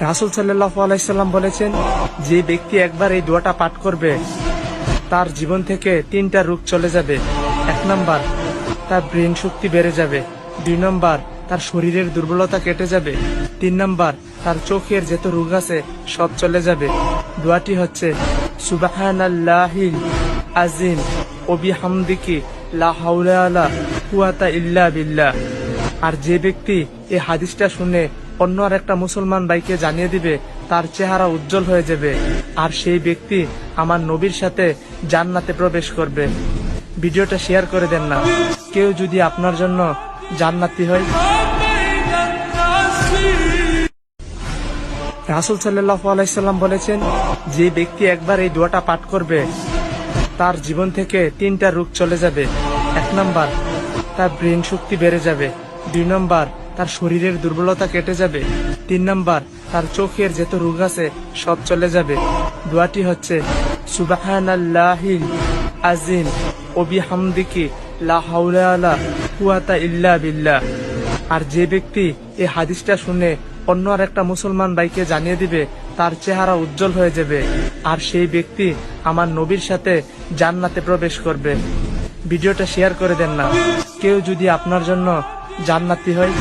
রাসূল সাল্লাল্লাহু আলাইহি সাল্লাম বলেছেন, যে ব্যক্তি একবার এই দোয়াটা পাঠ করবে তার জীবন থেকে 3টা রোগ চলে যাবে। 1 নাম্বার, তার ব্রেন শক্তি বেড়ে যাবে। 2 নাম্বার, তার শরীরের দুর্বলতা কেটে যাবে। 3 নাম্বার, তার চোখের যত রোগ আছে সব চলে যাবে। দোয়াটি হচ্ছে সুবহানাল্লাহিল আজিম ওয়া বিহামদিহি লা হাওলা ওয়ালা কুওয়াতা ইল্লা বিল্লাহ। আর যে ব্যক্তি এই হাদিসটা শুনে অন্য আর একটা মুসলমান ভাইকে জানিয়ে দিবে, তার চেহারা উজ্জ্বল হয়ে যাবে, আর সেই ব্যক্তি আমার নবীর সাথে জান্নাতে প্রবেশ করবে। ভিডিওটা শেয়ার করে দেন না, কেউ যদি আপনার জন্য জান্নাতি হয়। রাসূল সাল্লাল্লাহু আলাইহি সাল্লাম বলেছেন, যে ব্যক্তি একবার এই দোয়াটা পাঠ করবে তার জীবন থেকে 3টা রোগ চলে যাবে। 1 নাম্বার, তার ব্রেন শক্তি বেড়ে যাবে। 2 নাম্বার, তার শরীরের দুর্বলতা কেটে যাবে। 3 নাম্বার, তার চোখের যত রোগ আছে সব চলে যাবে। দোয়াটি হচ্ছে সুবহানাল্লাহিল আজিম ওয়া বিহামদিহি লা হাওলা ওয়ালা কুওয়াতা ইল্লা বিল্লাহ। আর যে ব্যক্তি এই হাদিসটা শুনে অন্য আর একটা মুসলমান ভাইকে জানিয়ে দিবে, তার চেহারা উজ্জ্বল হয়ে যাবে, আর সেই ব্যক্তি আমার নবীর সাথে জান্নাতে প্রবেশ করবে। ভিডিওটা শেয়ার করে দেন না, কেউ যদি আপনার জন্য জান্নাতি হয়।